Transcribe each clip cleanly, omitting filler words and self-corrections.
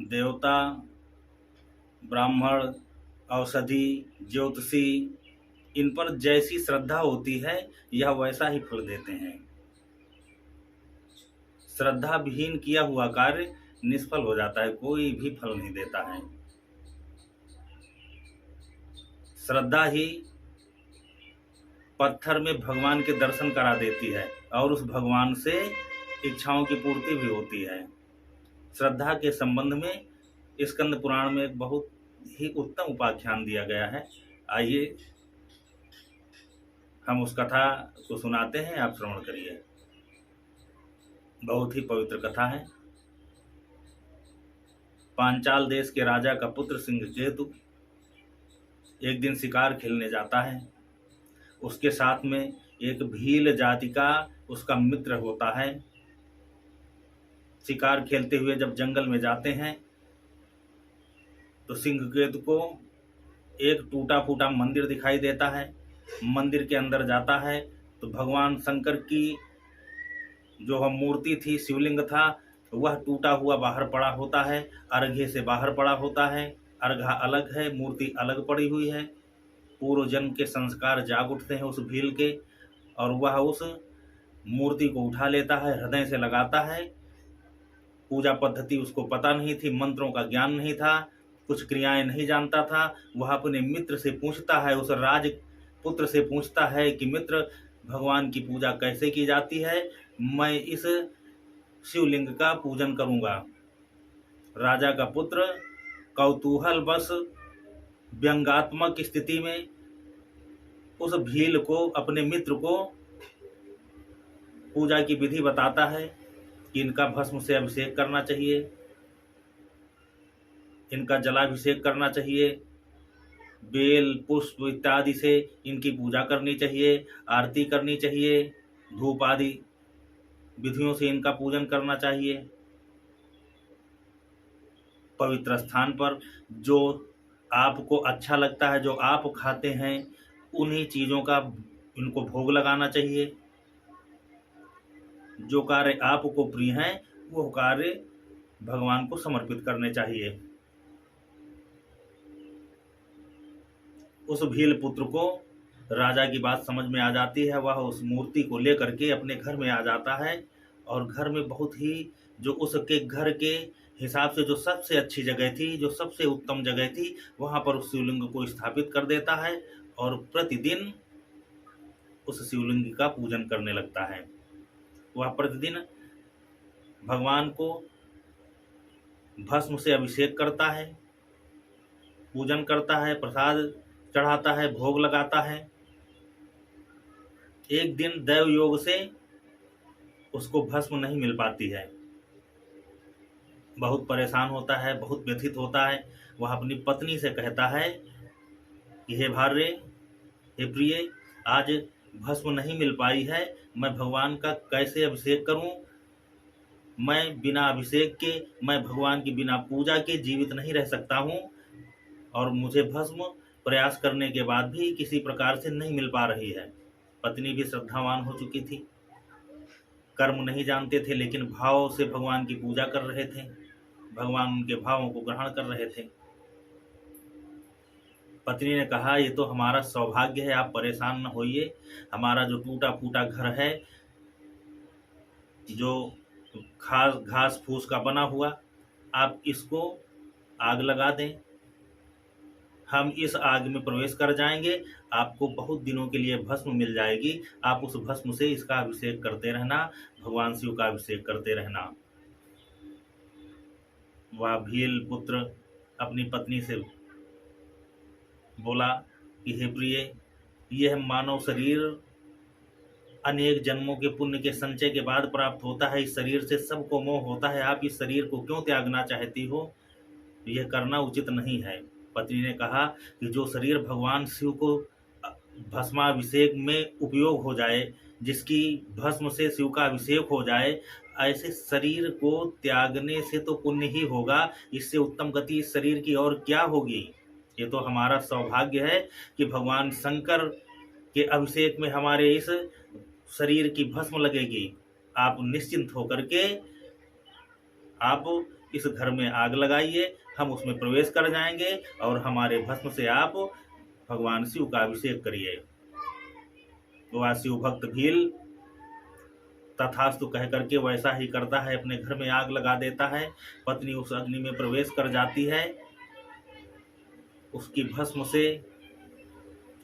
देवता, ब्राह्मण, औषधि, ज्योतिषी, इन पर जैसी श्रद्धा होती है यह वैसा ही फल देते हैं। श्रद्धा विहीन किया हुआ कार्य निष्फल हो जाता है, कोई भी फल नहीं देता है। श्रद्धा ही पत्थर में भगवान के दर्शन करा देती है और उस भगवान से इच्छाओं की पूर्ति भी होती है। श्रद्धा के संबंध में स्कंद पुराण में एक बहुत ही उत्तम उपाख्यान दिया गया है। आइए हम उस कथा को सुनाते हैं, आप श्रवण करिए। बहुत ही पवित्र कथा है। पांचाल देश के राजा का पुत्र सिंहकेतु एक दिन शिकार खेलने जाता है। उसके साथ में एक भील जाति का उसका मित्र होता है। शिकार खेलते हुए जब जंगल में जाते हैं तो सिंहकेतु को एक टूटा फूटा मंदिर दिखाई देता है। मंदिर के अंदर जाता है तो भगवान शंकर की जो मूर्ति थी, शिवलिंग था, वह टूटा हुआ बाहर पड़ा होता है, अर्घ्य से बाहर पड़ा होता है। अर्घा अलग है, मूर्ति अलग पड़ी हुई है। पूर्व जन्म के संस्कार जाग उठते हैं उस भील के और वह उस मूर्ति को उठा लेता है, हृदय से लगाता है। पूजा पद्धति उसको पता नहीं थी, मंत्रों का ज्ञान नहीं था, कुछ क्रियाएं नहीं जानता था। वह अपने मित्र से पूछता है, उस राजपुत्र से पूछता है कि मित्र, भगवान की पूजा कैसे की जाती है? मैं इस शिवलिंग का पूजन करूंगा। राजा का पुत्र कौतूहल बस व्यंगात्मक स्थिति में उस भील को, अपने मित्र को पूजा की विधि बताता है कि इनका भस्म से अभिषेक करना चाहिए, इनका जलाभिषेक करना चाहिए, बेल पुष्प इत्यादि से इनकी पूजा करनी चाहिए, आरती करनी चाहिए, धूप आदि विधियों से इनका पूजन करना चाहिए। पवित्र स्थान पर जो आपको अच्छा लगता है, जो आप खाते हैं, उन्हीं चीज़ों का इनको भोग लगाना चाहिए। जो कार्य आपको प्रिय हैं वो कार्य भगवान को समर्पित करने चाहिए। उस भील पुत्र को राजा की बात समझ में आ जाती है। वह उस मूर्ति को लेकर के अपने घर में आ जाता है और घर में बहुत ही, जो उसके घर के हिसाब से जो सबसे अच्छी जगह थी, जो सबसे उत्तम जगह थी, वहाँ पर उस शिवलिंग को स्थापित कर देता है और प्रतिदिन उस शिवलिंग का पूजन करने लगता है। वह प्रतिदिन भगवान को भस्म से अभिषेक करता है, पूजन करता है, प्रसाद चढ़ाता है, भोग लगाता है। एक दिन दैव योग से उसको भस्म नहीं मिल पाती है। बहुत परेशान होता है, बहुत व्यथित होता है। वह अपनी पत्नी से कहता है कि हे भार्य, हे प्रिय, आज भस्म नहीं मिल पाई है, मैं भगवान का कैसे अभिषेक करूं? मैं बिना अभिषेक के, मैं भगवान की बिना पूजा के जीवित नहीं रह सकता हूं और मुझे भस्म प्रयास करने के बाद भी किसी प्रकार से नहीं मिल पा रही है। पत्नी भी श्रद्धावान हो चुकी थी, कर्म नहीं जानते थे, लेकिन भाव से भगवान की पूजा कर रहे थे, भगवान उनके भावों को ग्रहण कर रहे थे। पत्नी ने कहा, ये तो हमारा सौभाग्य है, आप परेशान न होइए। हमारा जो टूटा फूटा घर है, जो घास फूस का बना हुआ, आप इसको आग लगा दें, हम इस आग में प्रवेश कर जाएंगे, आपको बहुत दिनों के लिए भस्म मिल जाएगी। आप उस भस्म से इसका अभिषेक करते रहना, भगवान शिव का अभिषेक करते रहना। वह भील पुत्र अपनी पत्नी से बोला कि हे प्रिय, यह मानव शरीर अनेक जन्मों के पुण्य के संचय के बाद प्राप्त होता है। इस शरीर से सबको मोह होता है, आप इस शरीर को क्यों त्यागना चाहती हो? यह करना उचित नहीं है। पत्नी ने कहा कि जो शरीर भगवान शिव को भस्माभिषेक में उपयोग हो जाए, जिसकी भस्म से शिव का अभिषेक हो जाए, ऐसे शरीर को त्यागने से तो पुण्य ही होगा, इससे उत्तम गति इस शरीर की और क्या होगी? ये तो हमारा सौभाग्य है कि भगवान शंकर के अभिषेक में हमारे इस शरीर की भस्म लगेगी। आप निश्चिंत होकर के आप इस घर में आग लगाइए, हम उसमें प्रवेश कर जाएंगे और हमारे भस्म से आप भगवान शिव का अभिषेक करिए। वह शिव भक्त भील तथास्तु कह करके वैसा ही करता है, अपने घर में आग लगा देता है। पत्नी उस अग्नि में प्रवेश कर जाती है, उसकी भस्म से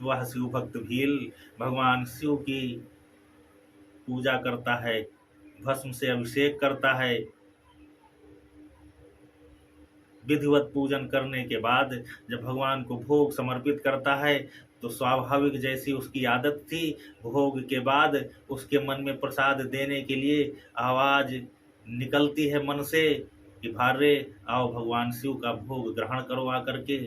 वह शिव भक्त भील भगवान शिव की पूजा करता है, भस्म से अभिषेक करता है। विधिवत पूजन करने के बाद जब भगवान को भोग समर्पित करता है तो स्वाभाविक जैसी उसकी आदत थी, भोग के बाद उसके मन में प्रसाद देने के लिए आवाज निकलती है मन से कि भारे आओ भगवान शिव का भोग ग्रहण करो आकर के।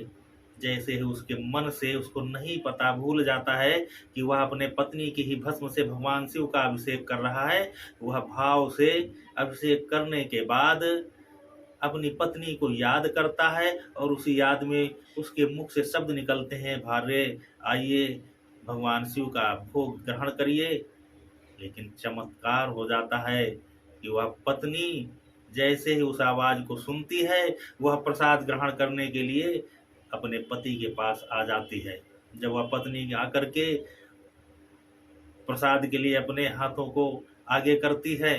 जैसे ही उसके मन से, उसको नहीं पता, भूल जाता है कि वह अपने पत्नी की ही भस्म से भगवान शिव का अभिषेक कर रहा है, वह भाव से अभिषेक करने के बाद अपनी पत्नी को याद करता है और उसी याद में उसके मुख से शब्द निकलते हैं, भारे आइए भगवान शिव का भोग ग्रहण करिए। लेकिन चमत्कार हो जाता है कि वह पत्नी जैसे ही उस आवाज को सुनती है, वह प्रसाद ग्रहण करने के लिए अपने पति के पास आ जाती है। जब वह पत्नी आकर के प्रसाद के लिए अपने हाथों को आगे करती है,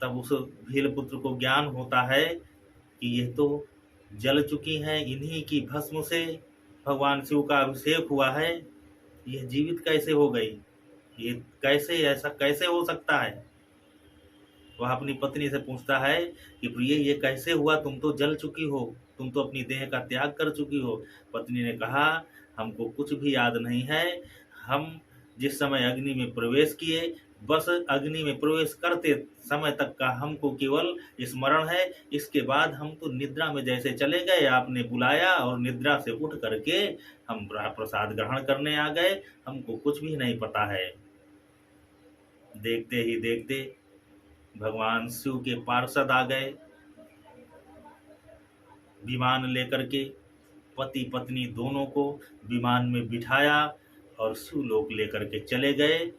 तब उस भील पुत्र को ज्ञान होता है कि यह तो जल चुकी हैं, इन्हीं की भस्म से भगवान शिव का अभिषेक हुआ है, यह जीवित कैसे हो गई, ये कैसे, ऐसा कैसे हो सकता है। वह अपनी पत्नी से पूछता है कि प्रिय ये कैसे हुआ, तुम तो जल चुकी हो, तुम तो अपनी देह का त्याग कर चुकी हो। पत्नी ने कहा हमको कुछ भी याद नहीं है, हम जिस समय अग्नि में प्रवेश किए, बस अग्नि में प्रवेश करते समय तक का हमको केवल स्मरण है, इसके बाद हम तो निद्रा में जैसे चले गए, आपने बुलाया और निद्रा से उठ करके हम प्रसाद ग्रहण करने आ गए, हमको कुछ भी नहीं पता है। देखते ही देखते भगवान शिव के पार्षद आ गए, विमान लेकर के पति पत्नी दोनों को विमान में बिठाया और शिवलोक लेकर के चले गए।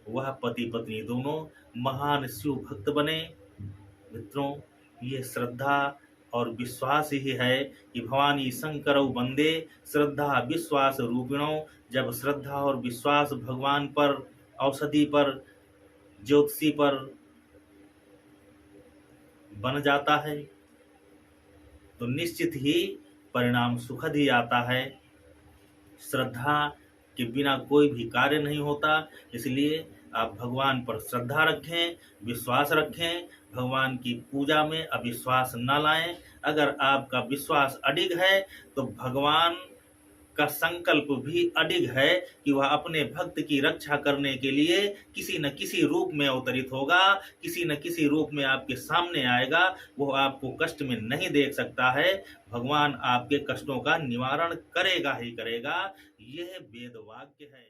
वह पति पत्नी दोनों महान शिव भक्त बने। मित्रों, ये श्रद्धा और विश्वास ही है कि भवानी शंकरौ वंदे श्रद्धा विश्वास रूपिणौ। जब श्रद्धा और विश्वास भगवान पर, औषधि पर, ज्योतिषी पर बन जाता है तो निश्चित ही परिणाम सुखद ही आता है। श्रद्धा के बिना कोई भी कार्य नहीं होता, इसलिए आप भगवान पर श्रद्धा रखें, विश्वास रखें, भगवान की पूजा में अविश्वास न लाएं। अगर आपका विश्वास अडिग है तो भगवान का संकल्प भी अडिग है कि वह अपने भक्त की रक्षा करने के लिए किसी न किसी रूप में अवतरित होगा, किसी न किसी रूप में आपके सामने आएगा। वो आपको कष्ट में नहीं देख सकता है, भगवान आपके कष्टों का निवारण करेगा ही करेगा। यह वेद वाक्य है।